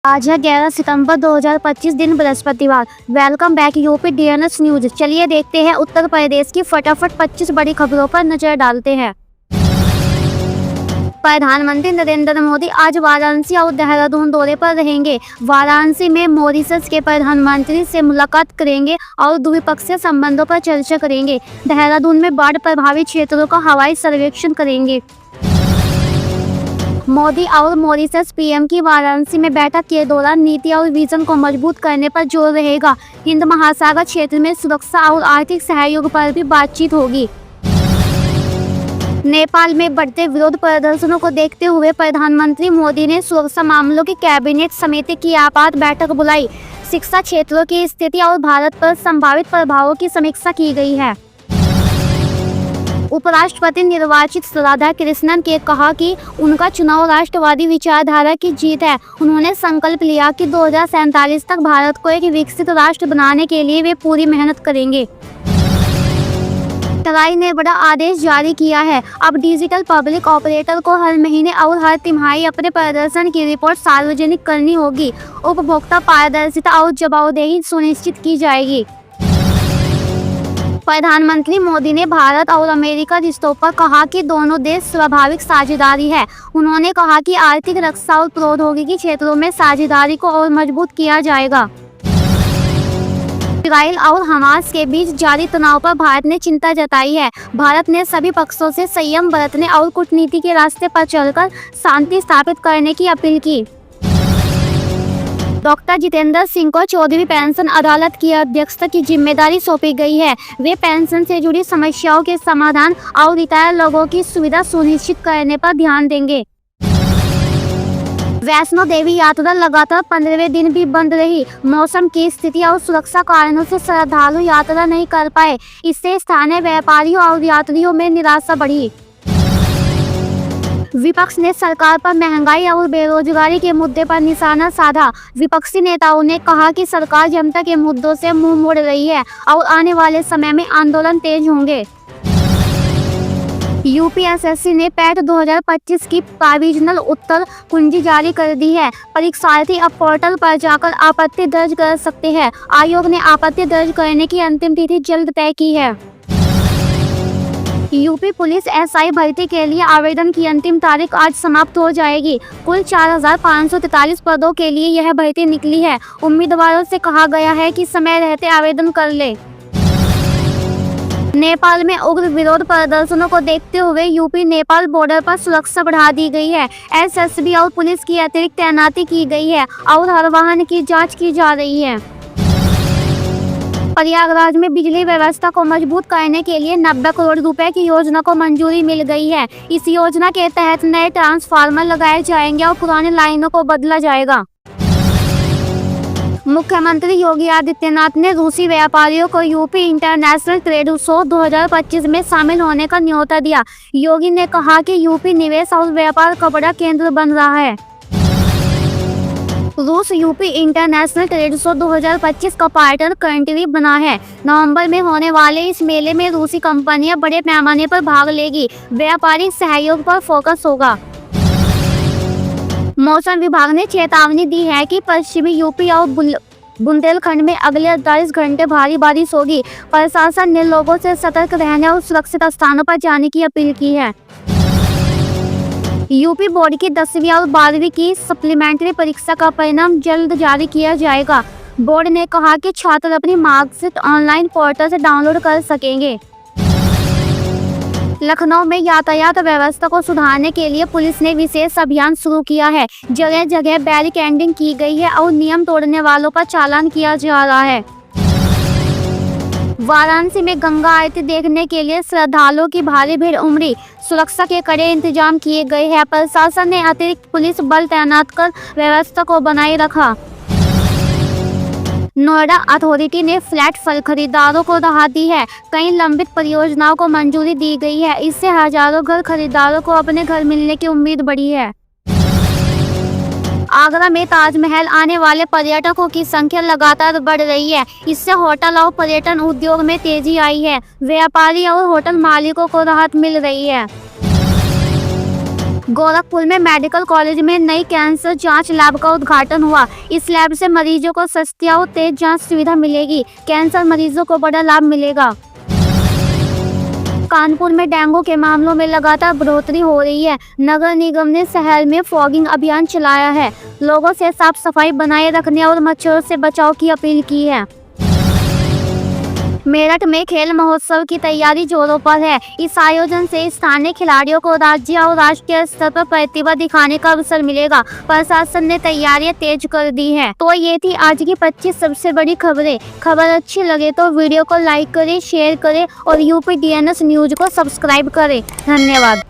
आज है 11 सितंबर 2025 दिन बृहस्पतिवार। Welcome back UP DNS news. चलिए देखते हैं उत्तर प्रदेश की फटाफट 25 बड़ी खबरों पर नजर डालते हैं। प्रधानमंत्री नरेंद्र मोदी आज वाराणसी और देहरादून दौरे पर रहेंगे। वाराणसी में मॉरिशस के प्रधानमंत्री से मुलाकात करेंगे और द्विपक्षीय संबंधों पर चर्चा करेंगे। देहरादून में बाढ़ प्रभावित क्षेत्रों का हवाई सर्वेक्षण करेंगे। मोदी और मॉरिशस पीएम की वाराणसी में बैठक के दौरान नीति और विजन को मजबूत करने पर जोर रहेगा। हिंद महासागर क्षेत्र में सुरक्षा और आर्थिक सहयोग पर भी बातचीत होगी। नेपाल में बढ़ते विरोध प्रदर्शनों को देखते हुए प्रधानमंत्री मोदी ने सुरक्षा मामलों की कैबिनेट समिति की आपात बैठक बुलाई। शिक्षा क्षेत्रों की स्थिति और भारत पर संभावित प्रभावों की समीक्षा की गई है। उपराष्ट्रपति निर्वाचित राधा कृष्णन ने कहा कि उनका चुनाव राष्ट्रवादी विचारधारा की जीत है। उन्होंने संकल्प लिया कि 2047 तक भारत को एक विकसित राष्ट्र बनाने के लिए वे पूरी मेहनत करेंगे। ट्राई ने बड़ा आदेश जारी किया है। अब डिजिटल पब्लिक ऑपरेटर को हर महीने और हर तिमाही अपने प्रदर्शन की रिपोर्ट सार्वजनिक करनी होगी। उपभोक्ता पारदर्शिता और जवाबदेही सुनिश्चित की जाएगी। प्रधानमंत्री मोदी ने भारत और अमेरिका रिश्तों पर कहा कि दोनों देश स्वाभाविक साझेदारी है। उन्होंने कहा कि आर्थिक रक्षा और प्रौद्योगिकी क्षेत्रों में साझेदारी को और मजबूत किया जाएगा। इजराइल और हमास के बीच जारी तनाव पर भारत ने चिंता जताई है। भारत ने सभी पक्षों से संयम बरतने और कूटनीति के रास्ते पर चलकर शांति स्थापित करने की अपील की। डॉक्टर जितेंद्र सिंह को 14वीं पेंशन अदालत की अध्यक्षता की जिम्मेदारी सौंपी गई है। वे पेंशन से जुड़ी समस्याओं के समाधान और रिटायर लोगों की सुविधा सुनिश्चित करने पर ध्यान देंगे। वैष्णो देवी यात्रा लगातार 15वें दिन भी बंद रही। मौसम की स्थिति और सुरक्षा कारणों से श्रद्धालु यात्रा नहीं कर पाए। इससे स्थानीय व्यापारियों और यात्रियों में निराशा बढ़ी। विपक्ष ने सरकार पर महंगाई और बेरोजगारी के मुद्दे पर निशाना साधा। विपक्षी नेताओं ने कहा कि सरकार जनता के मुद्दों से मुंह मोड़ रही है और आने वाले समय में आंदोलन तेज होंगे। यूपीएससी ने पैट 2025 की प्रोविजनल उत्तर कुंजी जारी कर दी है। परीक्षार्थी अब पोर्टल पर जाकर आपत्ति दर्ज कर सकते हैं। आयोग ने आपत्ति दर्ज करने की अंतिम तिथि जल्द तय की है। यूपी पुलिस एसआई भर्ती के लिए आवेदन की अंतिम तारीख आज समाप्त हो जाएगी। कुल 4543 पदों के लिए यह भर्ती निकली है। उम्मीदवारों से कहा गया है कि समय रहते आवेदन कर ले। नेपाल में उग्र विरोध प्रदर्शनों को देखते हुए यूपी नेपाल बॉर्डर पर सुरक्षा बढ़ा दी गई है। एसएसबी और पुलिस की अतिरिक्त तैनाती की गई है और हर वाहन की जांच की जा रही है। प्रयागराज में बिजली व्यवस्था को मजबूत करने के लिए 90 करोड़ रुपए की योजना को मंजूरी मिल गई है। इस योजना के तहत नए ट्रांसफार्मर लगाए जाएंगे और पुरानी लाइनों को बदला जाएगा। मुख्यमंत्री योगी आदित्यनाथ ने रूसी व्यापारियों को यूपी इंटरनेशनल ट्रेड शो 2025 में शामिल होने का न्योता दिया। योगी ने कहा कि यूपी निवेश और व्यापार का बड़ा केंद्र बन रहा है। रूस यूपी इंटरनेशनल ट्रेड शो 2025 का पार्टनर कंट्री बना है। नवंबर में होने वाले इस मेले में रूसी कंपनियां बड़े पैमाने पर भाग लेगी। व्यापारिक सहयोग पर फोकस होगा। मौसम विभाग ने चेतावनी दी है कि पश्चिमी यूपी और बुंदेलखंड में अगले 48 घंटे भारी बारिश होगी। प्रशासन ने लोगों से सतर्क रहने और सुरक्षित स्थानों पर जाने की अपील की है। यूपी बोर्ड की 10वीं और 12वीं की सप्लीमेंट्री परीक्षा का परिणाम जल्द जारी किया जाएगा। बोर्ड ने कहा कि छात्र अपनी मार्कशीट ऑनलाइन पोर्टल से डाउनलोड कर सकेंगे। लखनऊ में यातायात व्यवस्था को सुधारने के लिए पुलिस ने विशेष अभियान शुरू किया है। जगह जगह बैरिकेडिंग की गई है और नियम तोड़ने वालों पर चालान किया जा रहा है। वाराणसी में गंगा आरती देखने के लिए श्रद्धालुओं की भारी भीड़ उमड़ी। सुरक्षा के कड़े इंतजाम किए गए हैं। प्रशासन ने अतिरिक्त पुलिस बल तैनात कर व्यवस्था को बनाए रखा। नोएडा अथॉरिटी ने फ्लैट फल खरीदारों को राहत दी है। कई लंबित परियोजनाओं को मंजूरी दी गई है। इससे हजारों घर खरीदारों को अपने घर मिलने की उम्मीद बढ़ी है। आगरा में ताजमहल आने वाले पर्यटकों की संख्या लगातार बढ़ रही है। इससे होटल और पर्यटन उद्योग में तेजी आई है। व्यापारी और होटल मालिकों को राहत मिल रही है। गोरखपुर में मेडिकल कॉलेज में नई कैंसर जांच लैब का उद्घाटन हुआ। इस लैब से मरीजों को सस्ती और तेज जांच सुविधा मिलेगी। कैंसर मरीजों को बड़ा लाभ मिलेगा। कानपुर में डेंगू के मामलों में लगातार बढ़ोतरी हो रही है। नगर निगम ने शहर में फॉगिंग अभियान चलाया है। लोगों से साफ सफाई बनाए रखने और मच्छरों से बचाव की अपील की है। मेरठ में खेल महोत्सव की तैयारी जोरों पर है। इस आयोजन से स्थानीय खिलाड़ियों को राज्य और राष्ट्रीय स्तर पर प्रतिभा दिखाने का अवसर मिलेगा। प्रशासन ने तैयारियां तेज कर दी हैं। तो ये थी आज की 25 सबसे बड़ी खबरें। खबर अच्छी लगे तो वीडियो को लाइक करें, शेयर करें और यूपी DNS न्यूज को सब्सक्राइब करें। धन्यवाद।